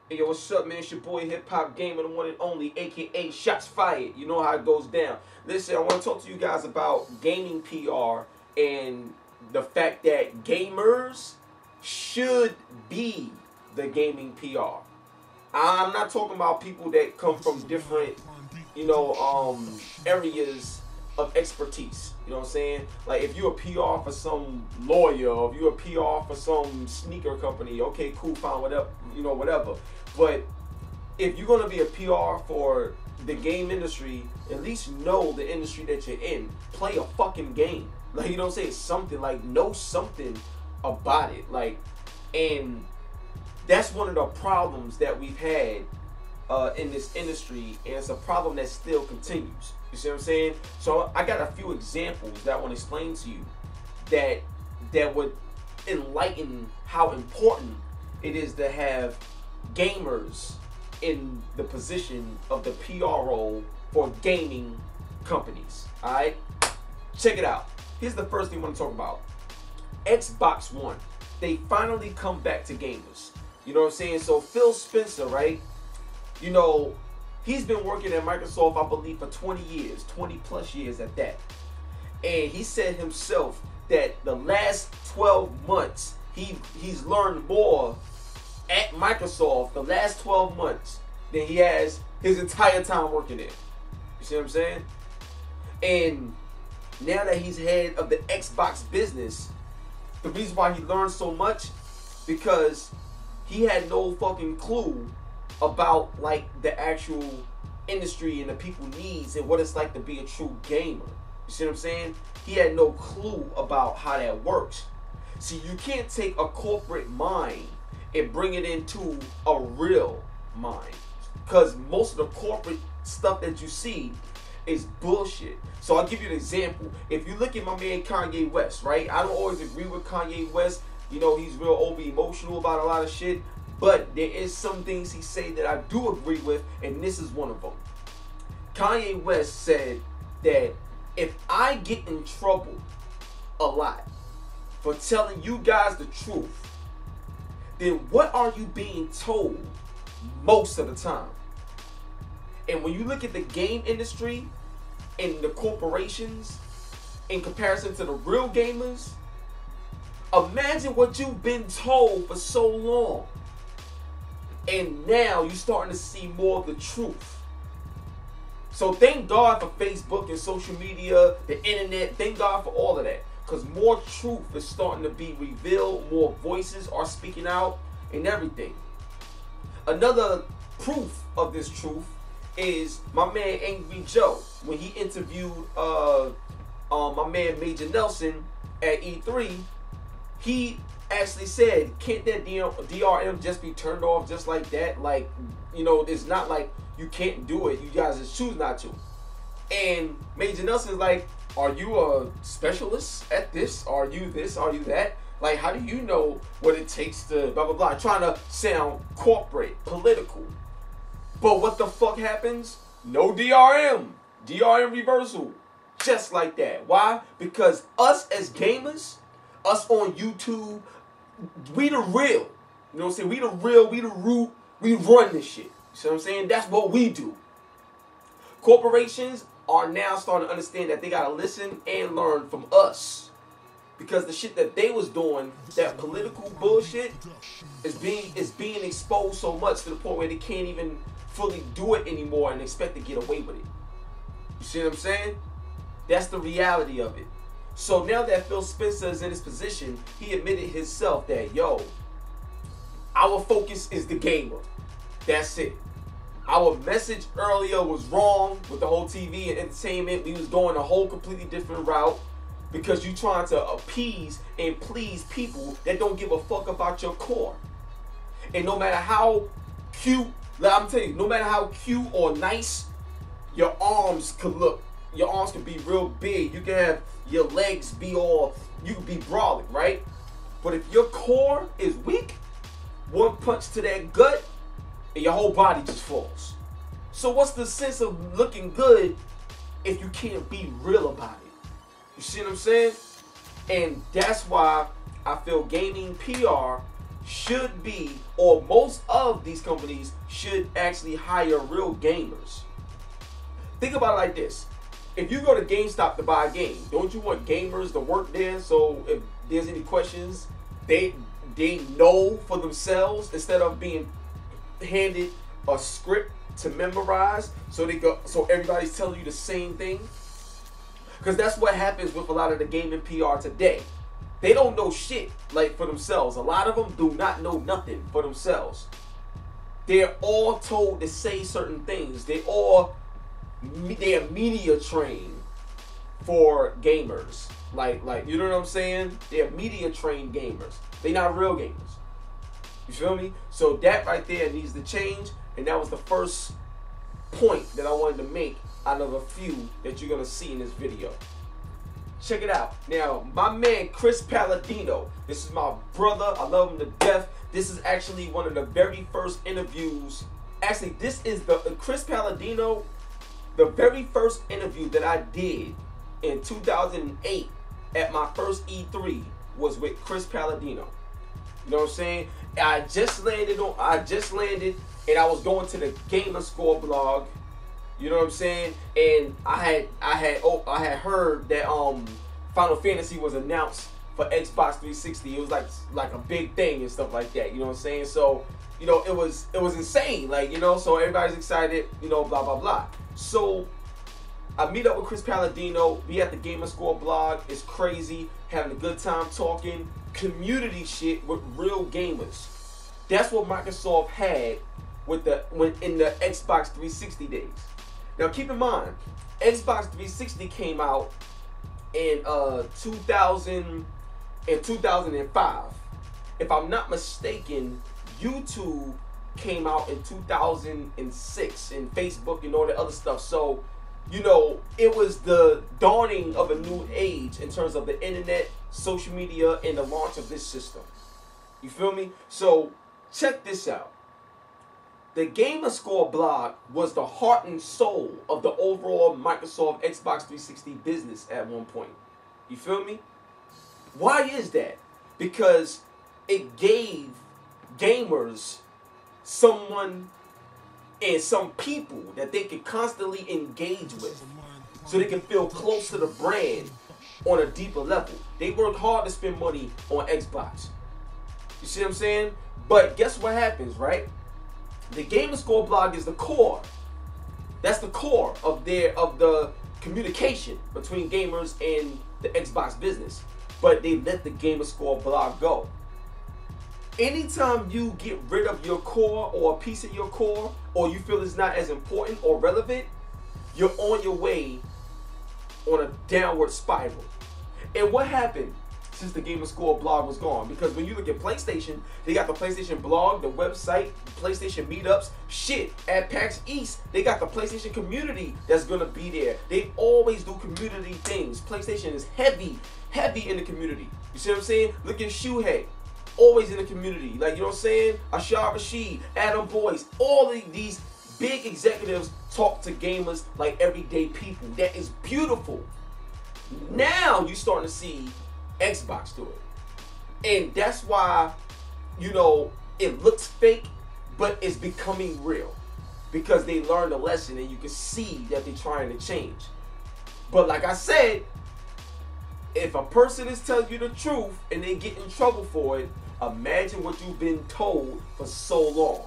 Hey, yo, what's up, man? It's your boy HipHopGamer, the one and only, aka Shots Fired. You know how it goes down. Listen, I want to talk to you guys about gaming PR and the fact that gamers should be the gaming PR. I'm not talking about people that come from different, areas of expertise. You know what I'm saying? Like if you're a PR for some lawyer, or if you're a PR for some sneaker company, okay, cool, fine, whatever, whatever. But if you're gonna be a PR for the game industry, at least know the industry that you're in. Play a fucking game. Like, you know what I'm saying? Something, like, know something about it. Like, and that's one of the problems that we've had in this industry, and it's a problem that still continues. You see what I'm saying? So I got a few examples that I want to explain to you that would enlighten how important it is to have gamers in the position of the PR role for gaming companies. Alright? Check it out. Here's the first thing I want to talk about. Xbox One. They finally come back to gamers. You know what I'm saying? So Phil Spencer, right? You know, he's been working at Microsoft, I believe, for 20 years, 20 plus years at that. And he said himself that the last 12 months, he's learned more at Microsoft the last 12 months than he has his entire time working there. You see what I'm saying? And now that he's head of the Xbox business, the reason why he learned so much, because he had no fucking clue about, like, the actual industry and the people needs and what it's like to be a true gamer. You see what I'm saying? He had no clue about how that works. See, you can't take a corporate mind and bring it into a real mind, because most of the corporate stuff that you see is bullshit. So I'll give you an example. If you look at my man Kanye West, right? I don't always agree with Kanye West. You know, he's real over emotional about a lot of shit. But there is some things he say that I do agree with, and this is one of them. Kanye West said that if I get in trouble a lot for telling you guys the truth, then what are you being told most of the time? And when you look at the game industry and the corporations in comparison to the real gamers, imagine what you've been told for so long. And now you're starting to see more of the truth. So thank God for Facebook and social media, the internet. Thank God for all of that. Because more truth is starting to be revealed. More voices are speaking out and everything. Another proof of this truth is my man Angry Joe. When he interviewed my man Major Nelson at E3, he actually said, can't that DRM just be turned off just like that? Like, you know, it's not like you can't do it. You guys just choose not to. And Major Nelson is like, are you a specialist at this? Are you this? Are you that? Like, how do you know what it takes to blah, blah, blah? Trying to sound corporate, political. But what the fuck happens? No DRM. DRM reversal. Just like that. Why? Because us as gamers, us on YouTube, we the real. You know what I'm saying? We the real, we the root, we run this shit. You see what I'm saying? That's what we do. Corporations are now starting to understand that they gotta listen and learn from us. Because the shit that they was doing, that political bullshit, is being exposed so much to the point where they can't even fully do it anymore and expect to get away with it. You see what I'm saying? That's the reality of it. So now that Phil Spencer is in his position, he admitted himself that, yo, our focus is the gamer. That's it. Our message earlier was wrong with the whole TV and entertainment. We was going a whole completely different route because you trying to appease and please people that don't give a fuck about your core. And no matter how cute, I'm telling you, no matter how cute or nice your arms could look, your arms can be real big. You can have your legs be all, you can be brawling, right? But if your core is weak, one punch to that gut, and your whole body just falls. So what's the sense of looking good if you can't be real about it? You see what I'm saying? And that's why I feel gaming PR should be, or most of these companies should actually hire real gamers. Think about it like this. If you go to GameStop to buy a game, don't you want gamers to work there so if there's any questions, they know for themselves instead of being handed a script to memorize so everybody's telling you the same thing? Because that's what happens with a lot of the gaming PR today. They don't know shit like for themselves. A lot of them do not know nothing for themselves. They're all told to say certain things. They are media trained for gamers. Like you know what I'm saying? They're media trained gamers. They're not real gamers. You feel me? So that right there needs to change, and that was the first point that I wanted to make out of a few that you're gonna see in this video. Check it out. Now, my man Chris Palladino, this is my brother. I love him to death. This is actually one of the very first interviews. Actually, this is the Chris Palladino, the very first interview that I did in 2008 at my first E3 was with Chris Palladino. You know what I'm saying? I just landed and I was going to the Gamer Score blog. You know what I'm saying? And I had heard that Final Fantasy was announced for Xbox 360. It was like a big thing and stuff like that. You know what I'm saying? So, you know, it was insane. Like, you know, so everybody's excited, you know, blah blah blah. So I meet up with Chris Palladino. We at the Gamer Score blog. It's crazy, having a good time talking community shit with real gamers. That's what Microsoft had in the Xbox 360 days. Now keep in mind, Xbox 360 came out in 2005. If I'm not mistaken, YouTube came out in 2006, and Facebook and all that other stuff. So, you know, it was the dawning of a new age in terms of the internet, social media, and the launch of this system. You feel me? So check this out. The Gamer Score blog was the heart and soul of the overall Microsoft Xbox 360 business at one point. You feel me? Why is that? Because it gave gamers someone and some people that they could constantly engage with, so they can feel close to the brand on a deeper level. They worked hard to spend money on Xbox. You see what I'm saying? But guess what happens, right? The Gamer Score blog is the core. That's the core of the communication between gamers and the Xbox business. But they let the Gamer Score blog go. Anytime you get rid of your core or a piece of your core, or you feel it's not as important or relevant, you're on your way on a downward spiral. And what happened since the Gamer Score blog was gone? Because when you look at PlayStation, they got the PlayStation blog, the website, PlayStation meetups, shit. At PAX East, they got the PlayStation community that's gonna be there. They always do community things. PlayStation is heavy in the community. You see what I'm saying? Look at Shuhei, always in the community. Like, you know what I'm saying? Ashar Rashid, Adam Boyce, all of these big executives talk to gamers like everyday people. That is beautiful. Now you're starting to see Xbox do it. And that's why, you know, it looks fake, but it's becoming real. Because they learned a lesson and you can see that they're trying to change. But like I said, if a person is telling you the truth and they get in trouble for it, imagine what you've been told for so long.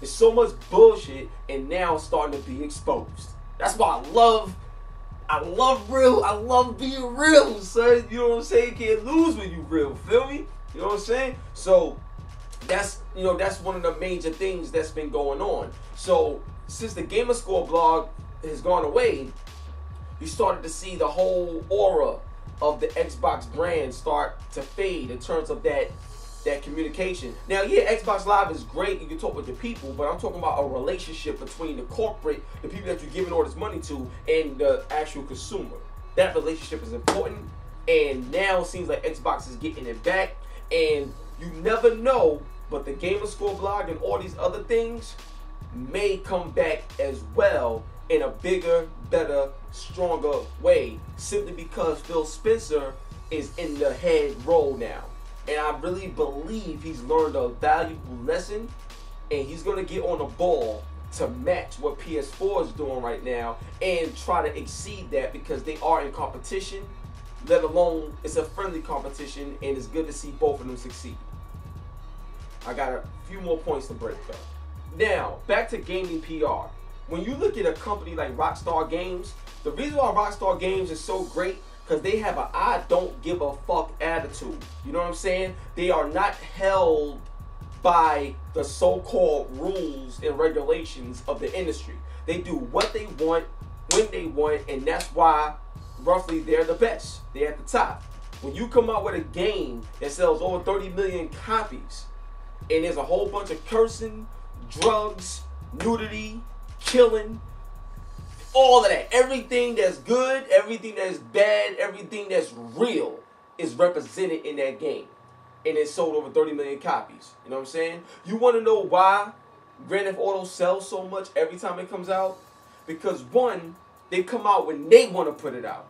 There's so much bullshit, and now it's starting to be exposed. That's why I love being real, son. You know what I'm saying? You can't lose when you real, feel me? You know what I'm saying? So that's, you know, that's one of the major things that's been going on. So since the Gamer Score blog has gone away, you started to see the whole aura of the Xbox brand start to fade in terms of that communication. Now, yeah, Xbox Live is great, you can talk with the people, but I'm talking about a relationship between the corporate, the people that you're giving all this money to, and the actual consumer. That relationship is important, and now it seems like Xbox is getting it back, and you never know, but the Gamer Score blog and all these other things may come back as well in a bigger, better, stronger way, simply because Phil Spencer is in the head role now. And I really believe he's learned a valuable lesson, and he's going to get on the ball to match what PS4 is doing right now and try to exceed that, because they are in competition, let alone it's a friendly competition, and it's good to see both of them succeed. I got a few more points to break up. Now, back to gaming PR. When you look at a company like Rockstar Games, the reason why Rockstar Games is so great, because they have a I don't give a fuck attitude. You know what I'm saying? They are not held by the so-called rules and regulations of the industry. They do what they want, when they want, and that's why roughly they're the best. They're at the top. When you come out with a game that sells over 30 million copies, and there's a whole bunch of cursing, drugs, nudity, killing, all of that, everything that's good, everything that's bad, everything that's real is represented in that game. And it sold over 30 million copies. You know what I'm saying? You want to know why Grand Theft Auto sells so much every time it comes out? Because one, they come out when they want to put it out.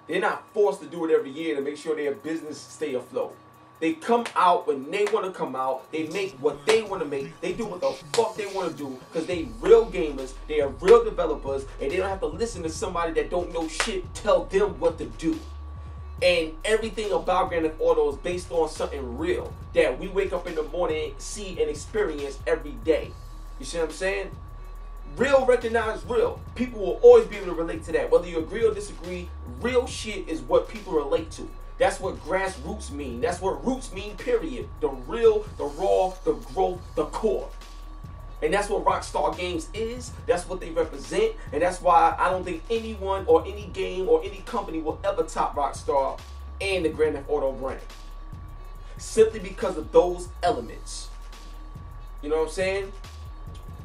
They're not forced to do it every year to make sure their business stay afloat. They come out when they want to come out. They make what they want to make. They do what the fuck they want to do, because they real gamers, they are real developers, and they don't have to listen to somebody that don't know shit tell them what to do. And everything about Grand Theft Auto is based on something real that we wake up in the morning, see, and experience every day. You see what I'm saying? Real recognized real. People will always be able to relate to that. Whether you agree or disagree, real shit is what people relate to. That's what grassroots mean. That's what roots mean, period. The real, the raw, the growth, the core. And that's what Rockstar Games is. That's what they represent. And that's why I don't think anyone or any game or any company will ever top Rockstar and the Grand Theft Auto brand. Simply because of those elements. You know what I'm saying?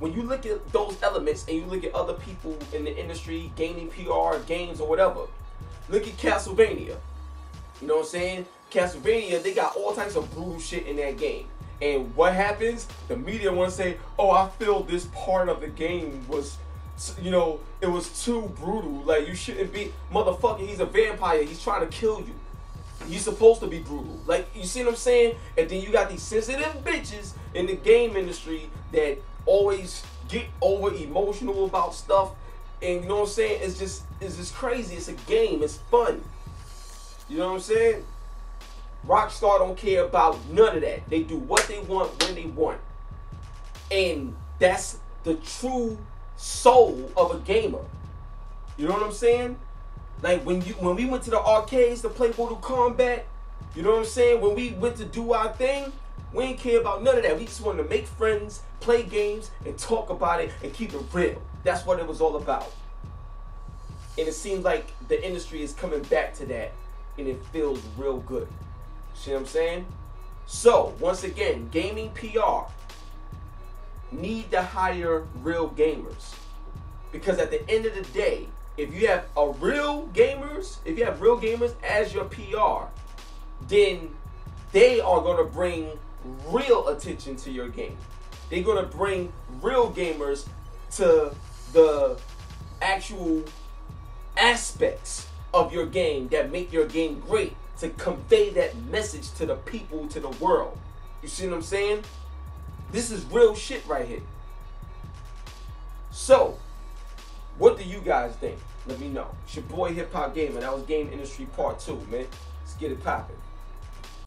When you look at those elements and you look at other people in the industry, gaming, PR, games, or whatever, look at Castlevania. You know what I'm saying? Castlevania, they got all types of brutal shit in that game. And what happens? The media want to say, oh, I feel this part of the game was, you know, it was too brutal. Like, you shouldn't be. Motherfucker, he's a vampire. He's trying to kill you. He's supposed to be brutal. Like, you see what I'm saying? And then you got these sensitive bitches in the game industry that always get over emotional about stuff. And you know what I'm saying? It's just crazy. It's a game. It's fun. You know what I'm saying? Rockstar don't care about none of that. They do what they want when they want. And that's the true soul of a gamer. You know what I'm saying? Like when we went to the arcades to play Mortal Kombat, you know what I'm saying? When we went to do our thing, we didn't care about none of that. We just wanted to make friends, play games, and talk about it and keep it real. That's what it was all about. And it seems like the industry is coming back to that, and it feels real good. See what I'm saying? So, once again, gaming PR need to hire real gamers. Because at the end of the day, if you have real gamers as your PR, then they are going to bring real attention to your game. They're going to bring real gamers to the actual aspects of your game that make your game great, to convey that message to the people, to the world. You see what I'm saying? This is real shit right here. So, what do you guys think? Let me know. It's your boy HipHopGamer. That was Game Industry Part 2, man. Let's get it poppin'.